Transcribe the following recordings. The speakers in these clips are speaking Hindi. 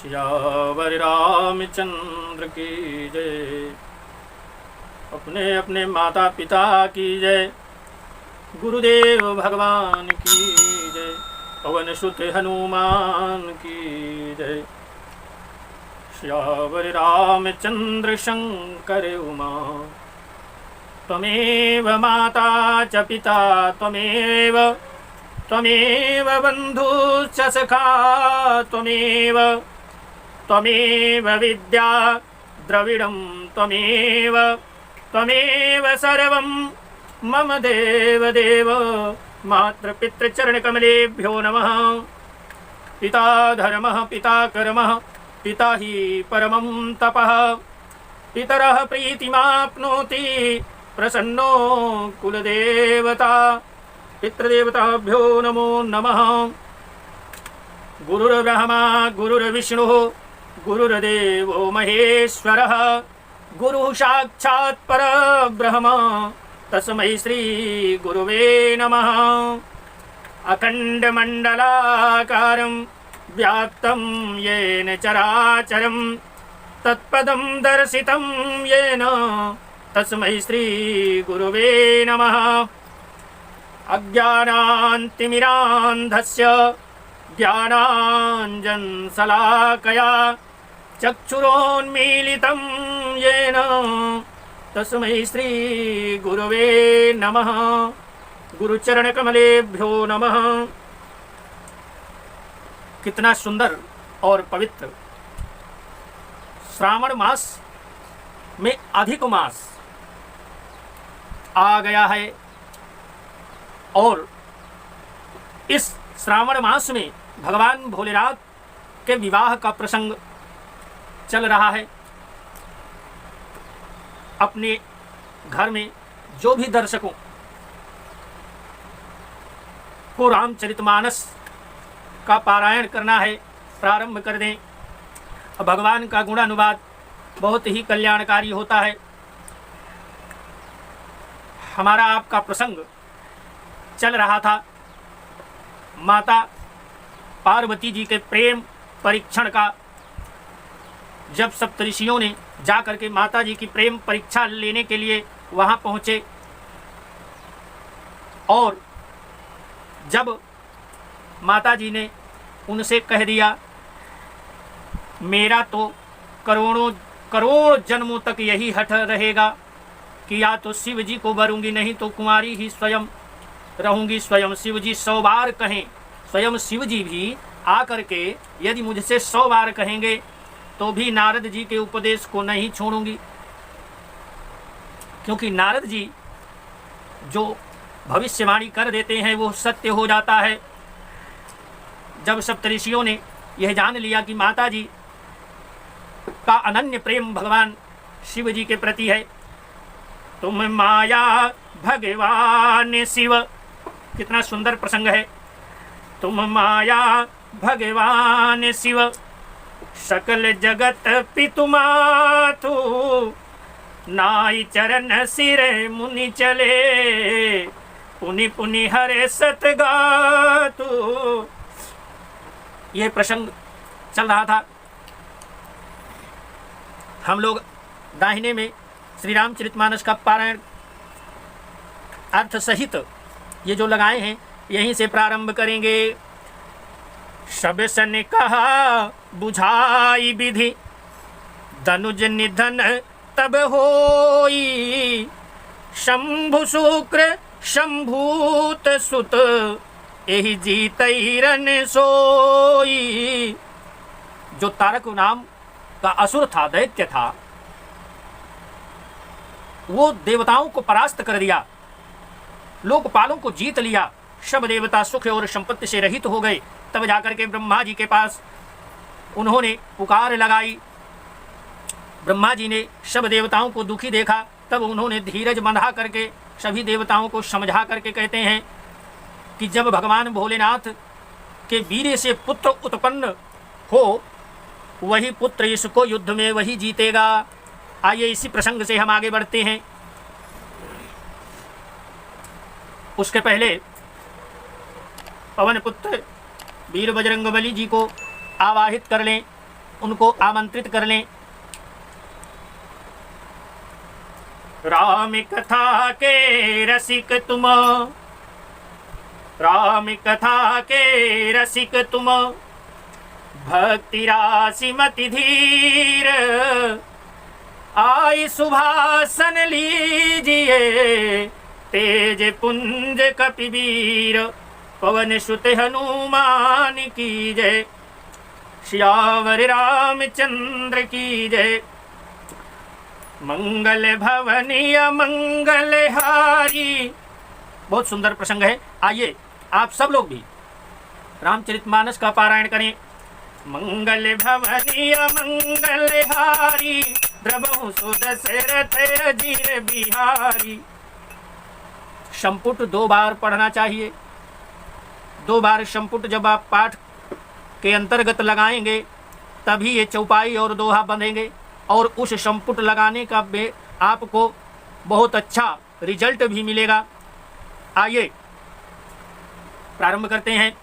सियावर रामचंद्र की जय। अपने अपने माता पिता की जय। गुरुदेव भगवान की जय। पवन सुत हनुमान की जय। सियावर रामचंद्र शंकर उमा। त्वमेव माता च पिता त्वमेव बन्धुश्च सखा त्वमेव विद्या द्रविडं त्वमेव सर्वं मम देवदेव। मातृपितृचरणकमलेभ्यो नमः। पिता धर्मः पिता कर्मः पिता हि परमं तपः। पितरः प्रीतिमाप्नोति प्रसन्नो कुलदेवता। पितृदेवताभ्यो नमो नमः। गुरुर्ब्रह्मा गुरुर्विष्णुः गुरुर्देवो महेश्वरः। गुरुः साक्षात् परब्रह्म तस्मै श्री गुरुवे नमः। अखण्डमण्डलाकारं व्याप्तं येन चराचरं तत्पदं दर्शितं येन तस्मै श्री गुरुवे नमः। अज्ञानान्तिमिरान्धस्य ज्ञानाञ्जनशलाकया चक्षुरोन्मीलितं येन तस्मै श्री गुरुवे नमः। गुरुचरणकमलेभ्यो नमः। कितना सुंदर और पवित्र श्रावण मास में अधिक मास आ गया है और इस श्रावण मास में भगवान भोलेनाथ के विवाह का प्रसंग चल रहा है। अपने घर में जो भी दर्शकों को रामचरितमानस का पारायण करना है प्रारंभ कर दें। भगवान का गुणानुवाद बहुत ही कल्याणकारी होता है। हमारा आपका प्रसंग चल रहा था माता पार्वती जी के प्रेम परीक्षण का। जब सप्तऋषियों ने जाकर के माता जी की प्रेम परीक्षा लेने के लिए वहां पहुंचे और जब माता जी ने उनसे कह दिया मेरा तो करोड़ जन्मों तक यही हठ रहेगा कि या तो शिव जी को वरूंगी नहीं तो कुंवारी ही स्वयं रहूंगी। स्वयं शिव जी 100 बार कहें, स्वयं शिव जी भी आकर के यदि मुझसे 100 बार कहेंगे तो भी नारद जी के उपदेश को नहीं छोड़ूंगी, क्योंकि नारद जी जो भविष्यवाणी कर देते हैं वो सत्य हो जाता है। जब सप्तऋषियों ने यह जान लिया कि माता जी का अनन्य प्रेम भगवान शिव जी के प्रति है, तुम माया भगवान शिव, कितना सुंदर प्रसंग है। तुम माया भगवान शिव सकल जगत पितुमातु नाई चरण सिरे मुनि चले पुनि पुनि हरे सतगातु। ये प्रसंग चल रहा था। हम लोग दाहिने में श्री रामचरितमानस का पारायण अर्थ सहित ये जो लगाए हैं यहीं से प्रारंभ करेंगे। सब सन कहा बुझाई विधि धनुज निधन तब होई। शंभु शुक्र शंभूत सुत एहि जीतई रन सोई। जो तारक नाम का असुर था, दैत्य था, वो देवताओं को परास्त कर दिया, लोकपालों को जीत लिया। सब देवता सुख और संपत्ति से रहित हो गए। तब जाकर के ब्रह्मा जी के पास उन्होंने पुकार लगाई। ब्रह्मा जी ने सब देवताओं को दुखी देखा, तब उन्होंने धीरज बंधा करके सभी देवताओं को समझा करके कहते हैं कि जब भगवान भोलेनाथ के वीर्य से पुत्र उत्पन्न हो वही पुत्र इसको युद्ध में वही जीतेगा। आइए इसी प्रसंग से हम आगे बढ़ते हैं। उसके पहले पवन पुत्र वीर बजरंगबली जी को आवाहित कर लें। उनको आमंत्रित कर लें। राम कथा के रसिक तुम, राम कथा के रसिक तुम, भक्ति राशि मति धीर, आई सुभासन लीजिए, तेज पुंज कपिवीर, पवन सुत हनुमान की जय, श्यावर रामचंद्र की जय। मंगल भवनी अमंगल हारी। बहुत सुंदर प्रसंग है। आइए आप सब लोग भी रामचरितमानस का पारायण करें। मंगल भवनी अमंगल हारी, द्रवहु सुदशरथ अजीर बिहारी। संपुट 2 बार पढ़ना चाहिए। 2 बार संपुट जब आप पाठ के अंतर्गत लगाएंगे तभी ये चौपाई और दोहा बनेंगे और उस संपुट लगाने का आपको बहुत अच्छा रिजल्ट भी मिलेगा। आइए प्रारंभ करते हैं।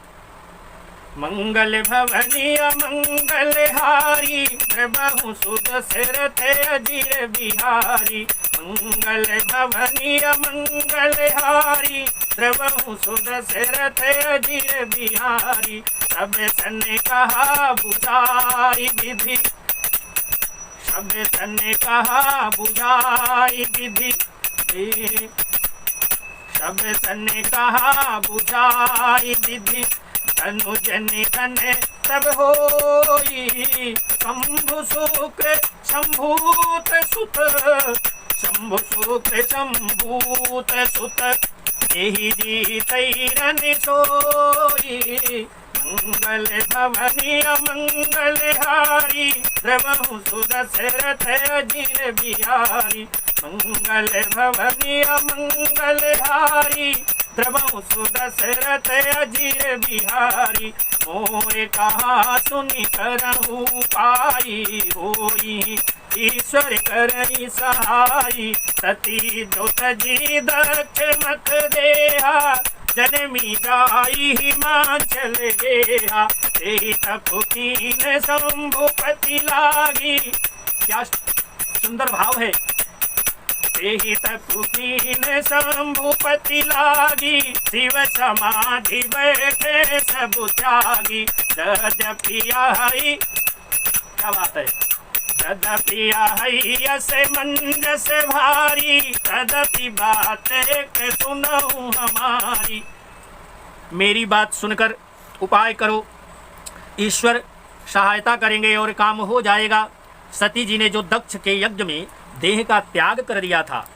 मंगल भवनी अमंगल हारी, प्रभु सुदशरथ अजीर बिहारी। मंगल भवनी अमंगल हारी, प्रभु सुदशरथ अजीर बिहारी। सब सन कहा बुझाई विधि, सब सन कहा बुझाई विधि, सब सन कहा बुझाई विधि। तनु जन धन तब होई, शंभु सुख शंभूत सुत, शंभु सुख शंभूत सुत, यही जीतई रन सोई। मंगल भवनी अमंगल हारी, प्रभु सुदशरथ अजीर बिहारी। मंगल भवनी अमंगल हारी, प्रभु सुदशरथ अजीर बिहारी। मोरे कहा सुनि करहु पाई, होई ईश्वर करई सहाई। सती द्रुत जी दक्ष मख देहा, जनमी जाई हिमाचल गेहा। तेहि तपु कीन शंभुपति लागी। क्या सुंदर भाव है। तेहि तपु कीन शंभुपति लागी, शिव समाधि बैठे सब त्यागी। यद्यपि आई, क्या बात है, तदपि आई यस मंजस भारी, तदपि बात एक सुनऊं हमारी। मेरी बात सुनकर उपाय करो, ईश्वर सहायता करेंगे और काम हो जाएगा। सती जी ने जो दक्ष के यज्ञ में देह का त्याग कर दिया था,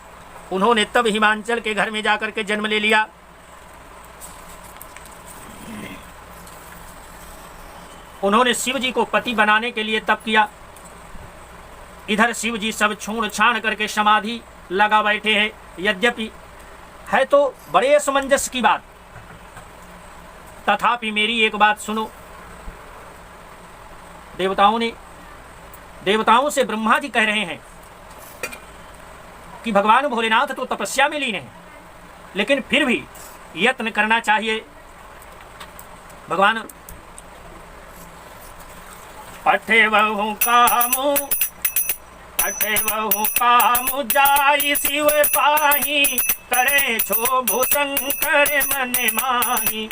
उन्होंने तब हिमांचल के घर में जाकर के जन्म ले लिया। उन्होंने शिव जी को पति बनाने के लिए तप किया। इधर शिव जी सब छोड़ छाड़ करके समाधि लगा बैठे हैं। यद्यपि है तो बड़े असमंजस की बात, तथापि मेरी एक बात सुनो। देवताओं से ब्रह्मा जी कह रहे हैं कि भगवान भोलेनाथ तो तपस्या में लीन हैं, लेकिन फिर भी यत्न करना चाहिए। भगवान पठे बहु कामु, पठे बहु कामु जाई शिव पाही, करे क्षोभु शंकर मन माही।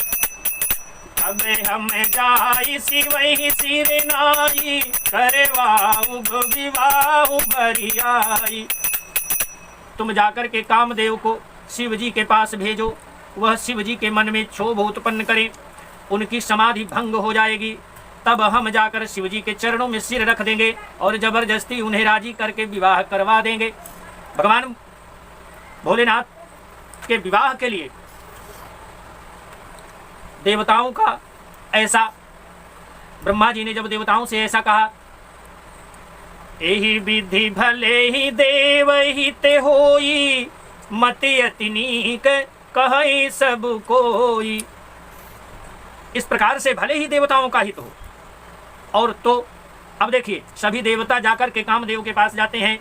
अबे हम जाई शिवहि सिर नाई, करे वाहु विवाहु बरियाई। तुम जाकर के कामदेव को शिव जी के पास भेजो, वह शिव जी के मन में क्षोभ उत्पन्न करें, उनकी समाधि भंग हो जाएगी। तब हम जाकर शिव जी के चरणों में सिर रख देंगे और जबरदस्ती उन्हें राजी करके विवाह करवा देंगे। भगवान भोलेनाथ के विवाह के लिए देवताओं का ऐसा, ब्रह्मा जी ने जब देवताओं से ऐसा कहा, एहि विधि भले ही देव हित होई, मति अति नीक कहै सब कोई। इस प्रकार से भले ही देवताओं का हित हो। और तो अब देखिए, सभी देवता जाकर के कामदेव के पास जाते हैं।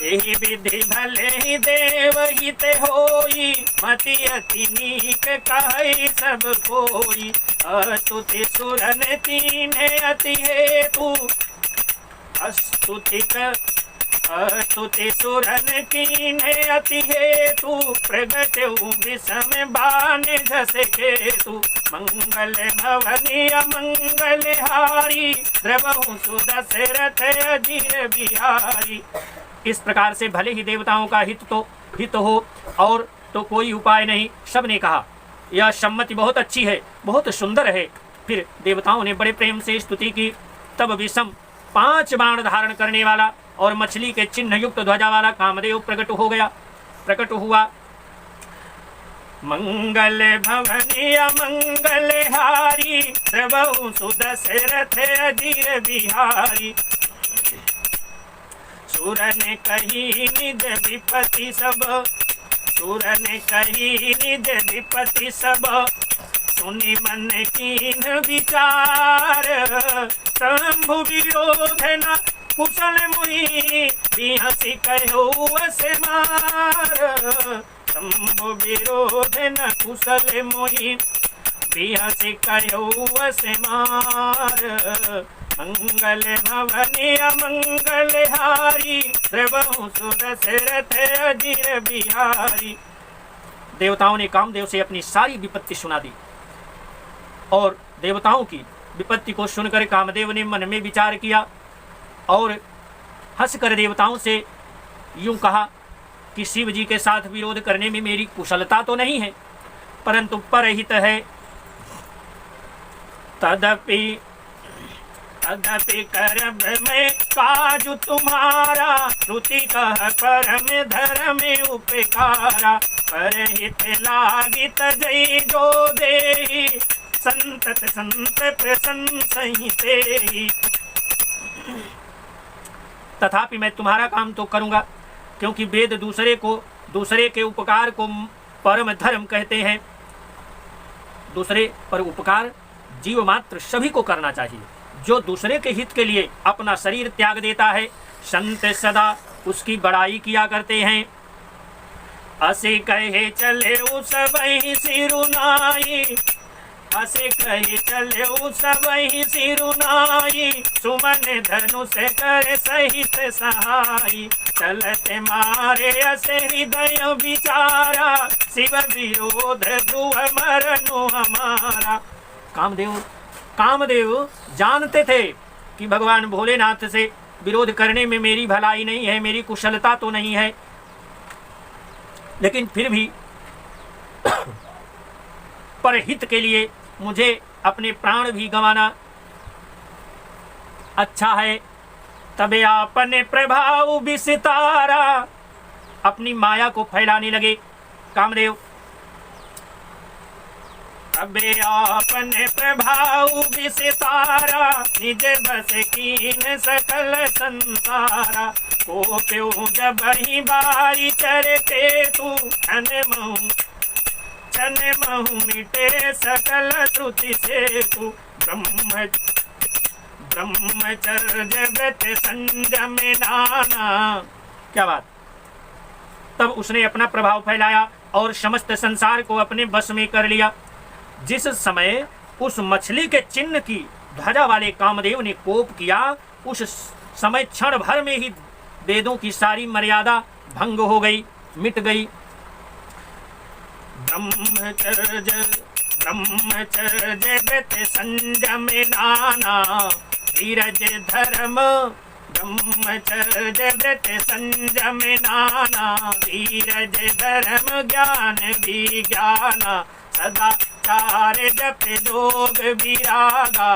एहि विधि भले ही देव हित होई, मति अति नीक कहै सब कोई। अस्तुति सुरन तीन अति हेतु, स्तुति सुरन कीन्हे अति हेतु प्रगट्यौ विषम बाण झस केतु मंगल भवनी अमंगल हारी द्रवहु सुदशरथ अजीर बिहारी। इस प्रकार से भले ही देवताओं का हित हो और तो कोई उपाय नहीं। सबने कहा यह सम्मति बहुत अच्छी है, बहुत सुंदर है। फिर देवताओं ने बड़े प्रेम से स्तुति की। तब विषम 5 बाण धारण करने वाला और मछली के चिन्ह युक्त ध्वजा वाला कामदेव प्रकट हुआ। मंगल भवनी अमंगल हारी द्रवहु सुदशरथ अजीर बिहारी। सुर ने कही निज विपति सब, सुर ने कही निज विपति सब, सुनि मन कीन विचार शंभु विरोध न कुशल मुहि बिहसी कहो से मार। शंभु विरोध न कुशल मुहि बिहसी कहो से मार। मंगल भवनी अमंगल हारी द्रवहु सुदशरथ अजीर बिहारी। देवताओं ने कामदेव से अपनी सारी विपत्ति सुना दी और देवताओं की विपत्ति को सुनकर कामदेव ने मन में विचार किया और हंसकर देवताओं से यूं कहा कि शिव जी के साथ विरोध करने में मेरी कुशलता तो नहीं है, परंतु परहित है। तदपि करब में काजु तुम्हारा, श्रुति कह परम धर्म उपकारा। परहित लागित जय जो देहि, संतत संत प्रशंसहि तेहि। तथापि मैं तुम्हारा काम तो करूंगा, क्योंकि वेद दूसरे के उपकार को परम धर्म कहते हैं। दूसरे पर उपकार जीव मात्र सभी को करना चाहिए। जो दूसरे के हित के लिए अपना शरीर त्याग देता है, संत सदा उसकी बड़ाई किया करते हैं। असे कहे चले सबहि सिरुनाई, असे कहे चले सबहि सिरुनाई। सुमन धनुष कर सहित सहाई, चलते मारे असे हृदय विचारा। शिव विरोध ध्रुव मरनु हमारा। कामदेव जानते थे कि भगवान भोलेनाथ से विरोध करने में मेरी भलाई नहीं है, मेरी कुशलता तो नहीं है, लेकिन फिर भी परहित के लिए मुझे अपने प्राण भी गंवाना अच्छा है। तबे आपने प्रभाव विस्तारा, अपनी माया को फैलाने लगे कामदेव। तबे आपने प्रभाव विस्तारा, निज बस कीन सकल संसारा। को प्यो जब ही बारी चरते तू, छन महु मिटे सकल श्रुति से तू। ब्रह्मचर्य व्रत संयम नाना। क्या बात। तब उसने अपना प्रभाव फैलाया और समस्त संसार को अपने बस में कर लिया। जिस समय उस मछली के चिन्ह की ध्वजा वाले कामदेव ने कोप किया, उस समय क्षण भर में ही वेदों की सारी मर्यादा भंग हो गई, मिट गई। ब्रह्मचर्य व्रत संयम नाना, धीरज धर्म। ब्रह्मचर्य व्रत संयम नाना, धीरज धर्म ज्ञान विज्ञाना। सदाचार जप जोग विरागा,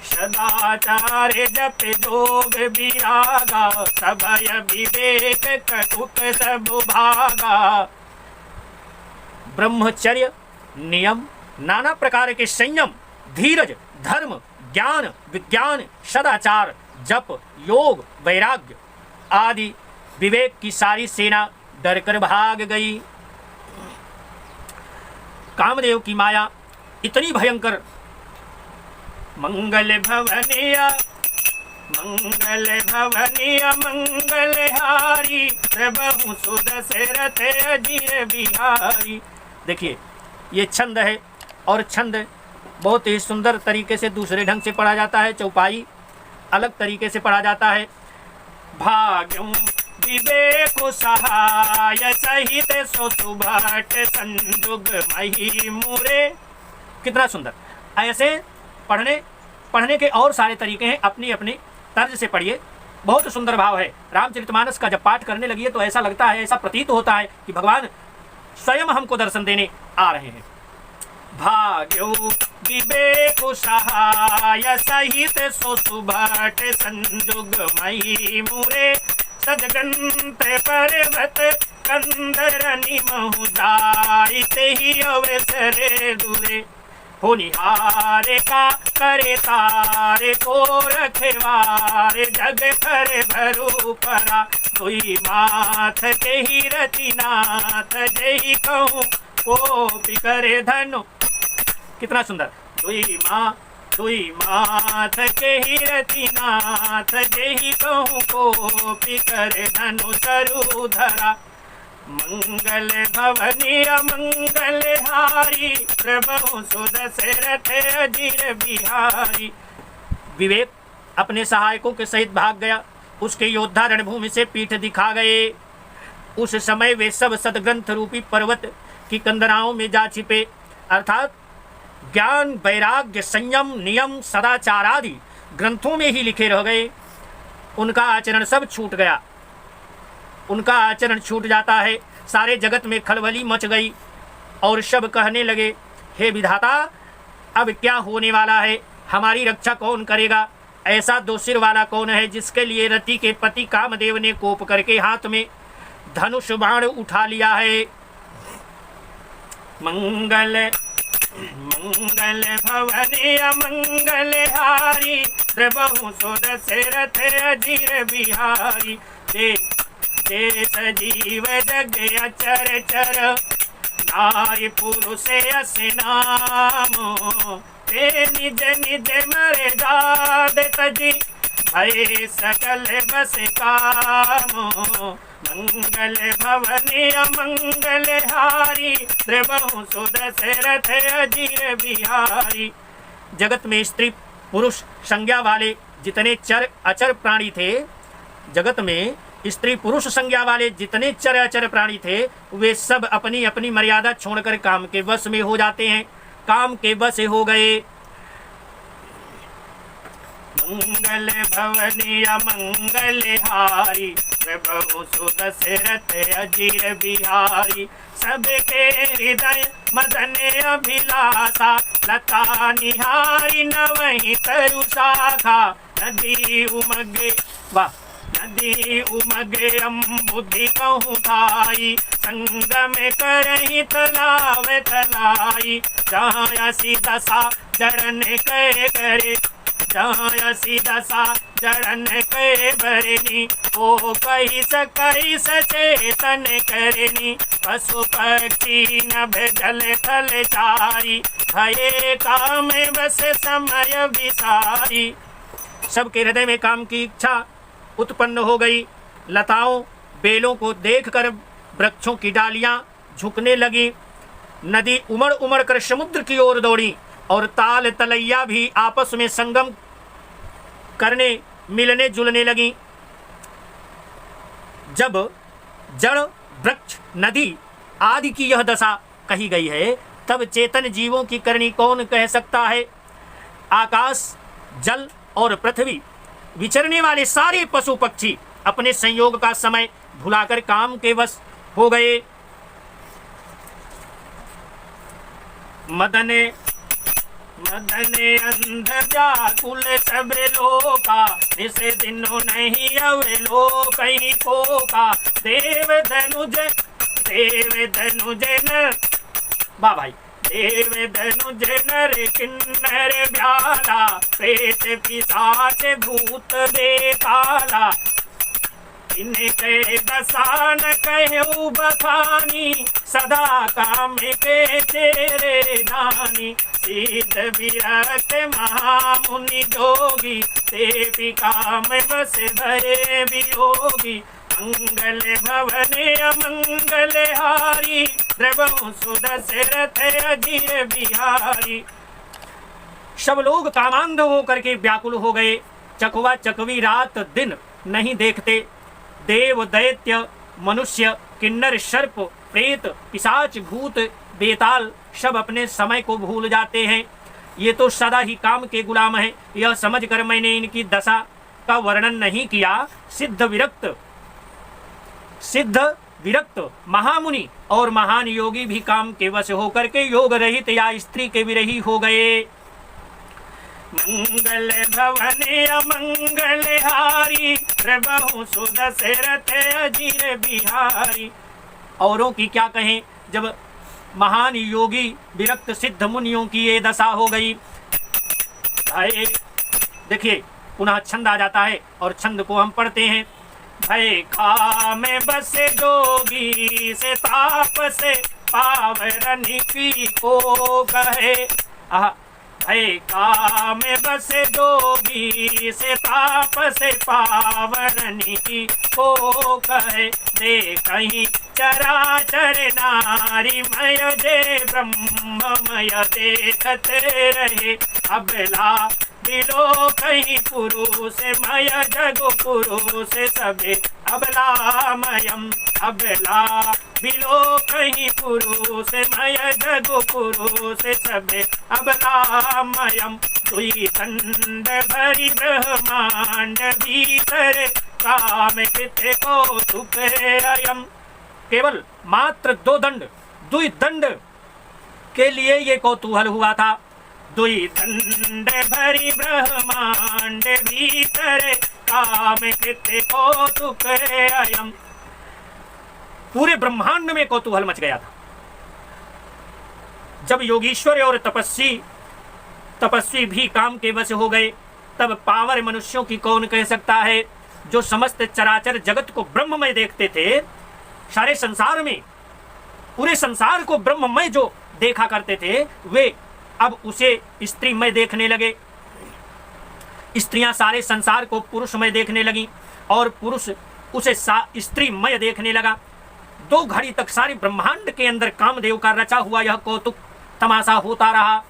सदाचार जप जोग विरागा। सभय विवेक कटुक सब भागा। ब्रह्मचर्य नियम, नाना प्रकार के संयम, धीरज, धर्म, ज्ञान, विज्ञान, सदाचार, जप, योग, वैराग्य आदि विवेक की सारी सेना डरकर भाग गई। कामदेव की माया इतनी भयंकर। मंगल भवनिया मंगल हारी, प्रभु सुदशरथ अजीर बिहारी। देखिए ये छंद है और छंद बहुत ही सुंदर तरीके से दूसरे ढंग से पढ़ा जाता है। चौपाई अलग तरीके से पढ़ा जाता है। भाग्यों विवेक सहाय सहित सो सुभट संजुग मही मुरे। कितना सुंदर। ऐसे पढ़ने के और सारे तरीके हैं, अपनी अपनी तर्ज से पढ़िए, बहुत सुंदर भाव है। रामचरितमानस का जब पाठ करने लगिए तो ऐसा लगता है, ऐसा प्रतीत होता है कि भगवान स्वयं हमको दर्शन देने आ रहे हैं। भाग्यो विवेक सहाय सहित सो सुभट संजुग मही मुरे। सजगंत पर्वत कंदरनि महुदायिते ही अवसरे दूरे। होनिहारे का करे तारे को रखवारे जग कर भरू परा। दुई माथ के ही रतिनाथ जही कहूँ कोपी करे धनु। कितना सुंदर। दुई माथ के ही रतिनाथ जही कहूँ कोपी करे धनु सरु धरा। मंगल भवनी अमंगल हारी प्रभु सुदशरथ अजीर बिहारी। विवेक अपने सहायकों के सहित भाग गया, उसके योद्धा रणभूमि से पीठ दिखा गए। उस समय वे सब सदग्रंथ रूपी पर्वत की कंदराओं में जा छिपे, अर्थात ज्ञान वैराग्य संयम नियम सदाचार आदि ग्रंथों में ही लिखे रह गए। उनका आचरण सब छूट गया, उनका आचरण छूट जाता है। सारे जगत में खलबली मच गई और सब कहने लगे, हे विधाता, अब क्या होने वाला है? हमारी रक्षा कौन करेगा? ऐसा दो सिर वाला कौन है जिसके लिए रति के पति कामदेव ने कोप करके हाथ में धनुष बाण उठा लिया है? मंगल भवनी अमंगल हारी प्रभु सुदशरथ अजीर बिहारी। सजीव जग अचर चर नारी पुरुष अस नाम। ते निज निज मर्याद तजी भय सकल बस काम। मंगल भवनी अमंगल हारी प्रभु सुदशरथ अजीर बिहारी। जगत में स्त्री पुरुष संज्ञा वाले जितने चर अचर प्राणी थे, जगत में स्त्री पुरुष संज्ञा वाले जितने चर अचर प्राणी थे, वे सब अपनी अपनी मर्यादा छोड़कर काम के वश में हो जाते हैं, काम के वश हो गए। मंगल भवनी अमंगल हारी प्रभु सुदशरथ अजीर बिहारी। सबके हृदय मदन अभिलाषा लता निहारी न वही तरु शाखा। नदी उमगे नदी उमगे अम्बुधि कहूँ भाई संगम करही तलाव तलाई। जहाँ असी दशा जरन कह करे जहाँ असी दशा जरन कह बरनी। ओ कही सकई सचेतन करनी पशु पक्षी नभ जल थल चारी। भये काम बस समय विसारी। सबके हृदय में काम की इच्छा उत्पन्न हो गई। लताओं बेलों को देखकर वृक्षों की डालियां झुकने लगी। नदी उमड़ उमड़ कर समुद्र की ओर दौड़ी और ताल तलैया भी आपस में संगम करने मिलने जुलने लगी। जब जड़ वृक्ष नदी आदि की यह दशा कही गई है, तब चेतन जीवों की करनी कौन कह सकता है? आकाश जल और पृथ्वी विचरने वाले सारे पशु पक्षी अपने संयोग का समय भुलाकर काम के वश हो गए। मदने अंध व्याकुल सब लोका। इस दिनों नहीं अवलोक कहीं कोका। देव धनुज न बा भाई देव धनुज नर किन्नर ब्याला। प्रेत पिशाच भूत बेताला। इनके दसान कहु बखानी सदा काम के तेरे दानी। सिद्ध विरक्त महामुनि जोगी ते काम बस भरे वियोगी। मंगल भवने अमंगल हारी प्रभु सुदशरथ अजीर बिहारी। सब लोग कामांध होकर के व्याकुल हो गए, चकवा चकवी रात दिन नहीं देखते। देव दैत्य मनुष्य किन्नर सर्प प्रेत पिशाच भूत बेताल सब अपने समय को भूल जाते हैं। ये तो सदा ही काम के गुलाम हैं। यह समझकर मैंने इनकी दशा का वर्णन नहीं किया। सिद्ध विरक्त महामुनि और महान योगी भी काम के वश होकर के योग रहित या स्त्री के विरही हो गए। मंगल भवन अमंगल हारी प्रभु सुदशरथ अजीर बिहारी। औरों की क्या कहें, जब महान योगी विरक्त सिद्ध मुनियों की ये दशा हो गई। देखिए पुनः छंद आ जाता है और छंद को हम पढ़ते हैं। भय खा में बसे जोगी से ताप से पावरन की को कहे। भय का में बसे जोगी से ताप से पावरन की को कहे। दे कहीं चराचर नारी मय जे ब्रह्ममय देखते रहे। अबला बिलो कहीं पुरुष मय जग पुरुष सबे अबलामयम। अबला बिलो कहीं पुरुष मय जग पुरुष सबे अबलामयम। दुई दंड भरी ब्रह्मांड भीतर काम किते को सुखयम। केवल मात्र दो दंड दुई दंड के लिए ये कौतूहल हुआ था। दुई दंड भरी ब्रह्मांड भीतर काम किते कौतुक अयम। पूरे ब्रह्मांड में कौतूहल मच गया था। जब योगीश्वर और तपस्वी भी काम के वश हो गए, तब पावर मनुष्यों की कौन कह सकता है। जो समस्त चराचर जगत को ब्रह्ममय देखते थे, सारे संसार में पूरे संसार को ब्रह्ममय जो देखा करते थे, वे अब उसे स्त्रीमय देखने लगे। स्त्रियां सारे संसार को पुरुषमय देखने लगी और पुरुष उसे स्त्रीमय देखने लगा। 2 घड़ी तक सारे ब्रह्मांड के अंदर कामदेव का रचा हुआ यह कौतुक तमाशा होता रहा।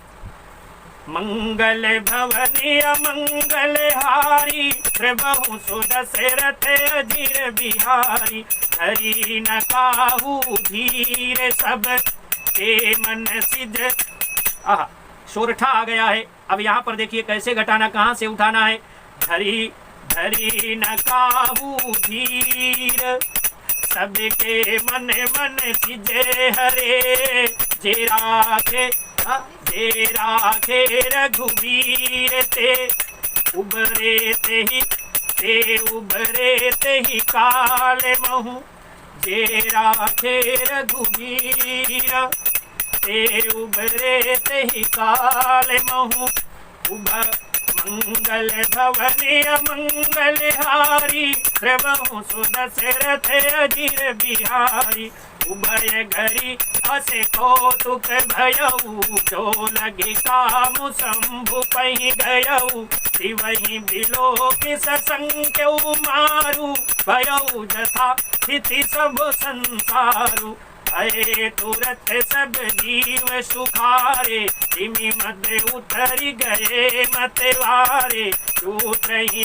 मंगल भवनी अमंगल हारी प्रभु सुदशरथ अजीर बिहारी। हरि न काहू धीर सब के मन सिद्ध। सोरठा आ गया है। अब यहाँ पर देखिए कैसे घटाना, कहाँ से उठाना है। धरी धरी न काहू धीर सबके मन मन सिजे हरे। जे राखे रघुवीर ते उबरे ते ही काल महु। जे राखे रघुवीर ते उबरे ते ही काल महु। मंगल भवन अमंगल हारी प्रभु सुदशरथ अजीर बिहारी। उभय घरी असे कौतुक भयऊ जो लगी काम शंभु पही गयऊ। शिवहि बिलो किस संख्यऊ मारू भयऊ जथा स्थिति सब संसारू। भय तुरत सब जीव सुखारे तिमि मध्य उतरी गए मतवारे। रुद्र ही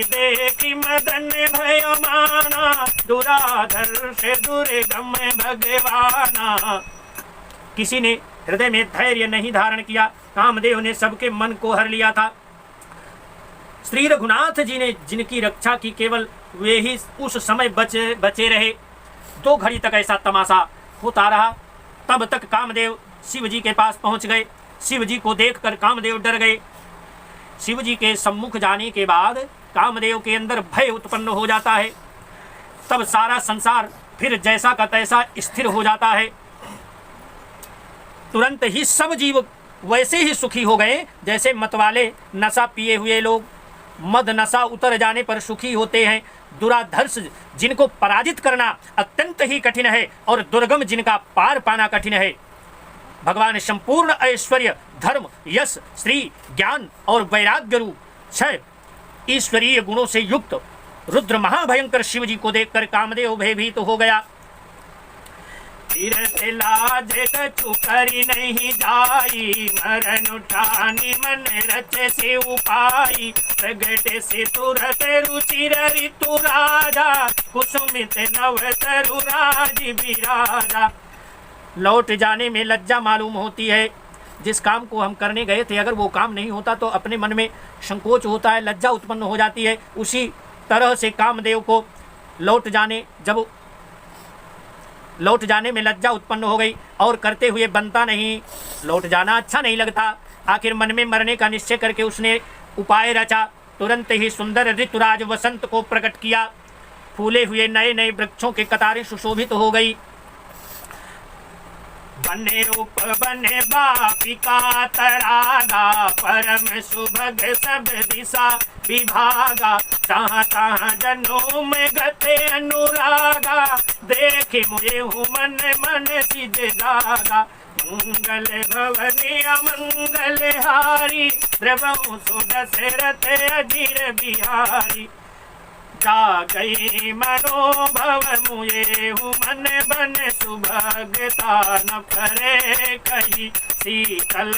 देखी मदन भय माना दुराधर से दुर्गम भगवाना। किसी ने हृदय में धैर्य नहीं धारण किया। कामदेव ने सबके मन को हर लिया था। श्री रघुनाथ जी ने जिनकी रक्षा की, केवल वे ही उस समय बचे रहे। 2 घड़ी तक ऐसा तमाशा होता रहा। तब तक कामदेव शिव जी के पास पहुंच गए। शिव जी को देखकर कामदेव डर गए। शिव जी के सम्मुख जाने के बाद कामदेव के अंदर भय उत्पन्न हो जाता है। तब सारा संसार फिर जैसा का तैसा स्थिर हो जाता है। तुरंत ही सब जीव वैसे ही सुखी हो गए जैसे मतवाले नशा पिए हुए लोग मद नशा उतर जाने पर सुखी होते हैं। दुराधर्ष जिनको पराजित करना अत्यंत ही कठिन है और दुर्गम जिनका पार पाना कठिन है। भगवान संपूर्ण ऐश्वर्य धर्म यश श्री ज्ञान और वैराग्य रूप 6 ईश्वरीय गुणों से युक्त रुद्र महाभयंकर शिव जी को देखकर कामदेव भयभीत हो गया। सिर से लाज कछु करी नहीं जाई, मरण उठानी मन रचे से उपाई, प्रगटे से तुरत रुचिर ऋतु राजा, कुसुमित नव तरु राज विराजा। लौट जाने में लज्जा मालूम होती है। जिस काम को हम करने गए थे अगर वो काम नहीं होता तो अपने मन में संकोच होता है, लज्जा उत्पन्न हो जाती है। उसी तरह से कामदेव को लौट जाने में लज्जा उत्पन्न हो गई और करते हुए बनता नहीं, लौट जाना अच्छा नहीं लगता। आखिर मन में मरने का निश्चय करके उसने उपाय रचा। तुरंत ही सुंदर ऋतुराज वसंत को प्रकट किया। फूले हुए नए नए वृक्षों के कतारें सुशोभित हो गई। बने रूप बने बापिका तरागा, परम सुभग सब दिशा विभागा, तहाँ तहाँ जनों में गते अनुरागा, देखे मुझे हूँ मन मन सिद्ध जागा। मंगल भवनी अमंगल हारी, द्रवहु सुदशरथ अजीर बिहारी। जा गई मनोभव मुझे हूँ मन बन सुभगता, न फरे कही शीतल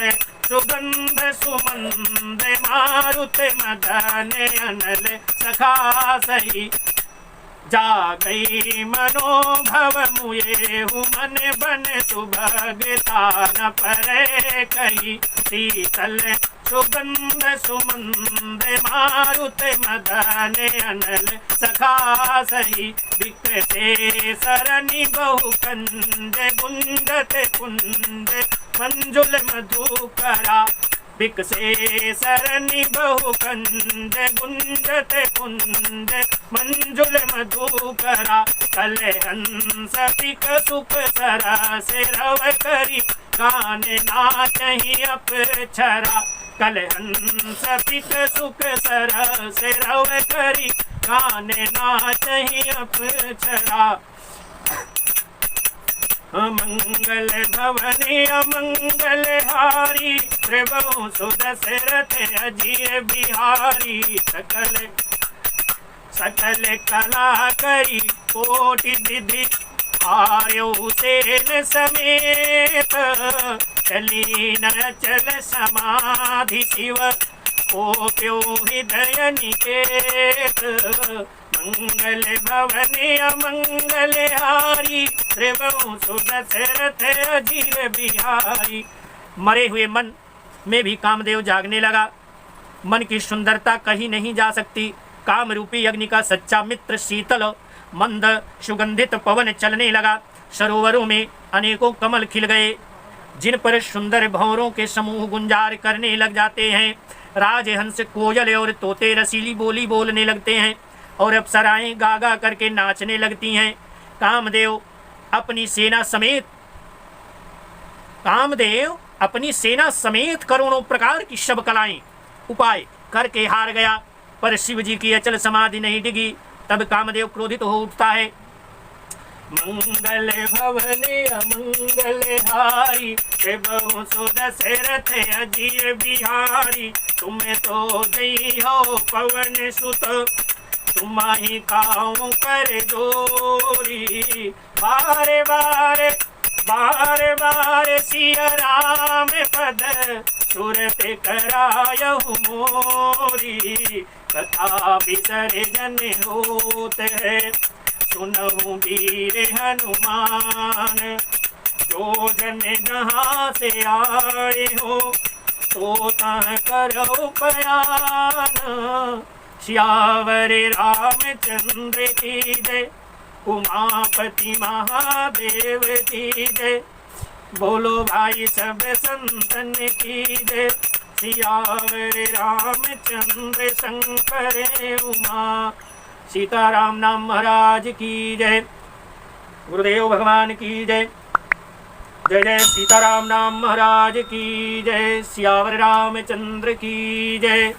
सुगंध सुमंद, मारुत मदन अनल सखा सही। जा गई मनोभव मुझे हूँ मन बन सुभगता, न फरे कही शीतल सुगंध सुमंद, मारुत मदन अनल सखा सही। विक्रते सरनि बहु कंज, गुंजत कुंज मंजुल मधुकरा, विकसे सरनि बहु कंज, गुंजत कुंज मंजुल मधुकरा। कल हंस पिक सुख सरस रव करी, गान नाचहि अपछरा। कल हंस पिक सुख सरस रव करी, गान नाचहि अपछरा। अमंगल भवनी अमंगल हारी, त्रिभुवन सुदशरथ अजीर बिहारी। सकल कला करी कोटि विधि, आर्यो सेन समेत, चली न चल समाधि शिव, ओप्यो हृदय निकेत। मंगल भवनी अमंगल हारी, त्रिभुवन सुदशरथ अजीर बिहारी। मरे हुए मन में भी कामदेव जागने लगा। मन की सुंदरता कहीं नहीं जा सकती। काम रूपी अग्नि का सच्चा मित्र शीतल मंद सुगंधित पवन चलने लगा। सरोवरों में अनेकों कमल खिल गए, जिन पर सुंदर भंवरों के समूह गुंजार करने लग जाते हैं। राजहंस कोयल और तोते रसीली बोली बोलने लगते हैं और अप्सराएं गा गा करके नाचने लगती हैं। कामदेव अपनी सेना समेत करोड़ों प्रकार की शब कलाएं उपाय करके हार गया, पर शिव जी की अचल समाधि नहीं डिगी। तब कामदेव क्रोधित हो उठता है। मंगल भवनी अमंगल हारी, त्रिभुवन सुदशरथ अजीर बिहारी। तुम तो गई हो पवन सुत, तुम्हारी काऊ कर जोरी। बारे बारे बार बार सिया राम पद, सुरत करायहु मोरी। कथा विसर्जन होत है, सुनहु वीर हनुमान। जो जन जहाँ से आए हो, तो तह करो बयान। श्यावर रामचंद्र की जय, उमापति महादेव की जय। बोलो भाई सब संतन की जय। सियावर रामचंद्र शंकर उमा। सीताराम नाम महाराज की जय। गुरुदेव भगवान की जय। जय जय सीताराम नाम महाराज की जय। सियावर रामचंद्र की जय।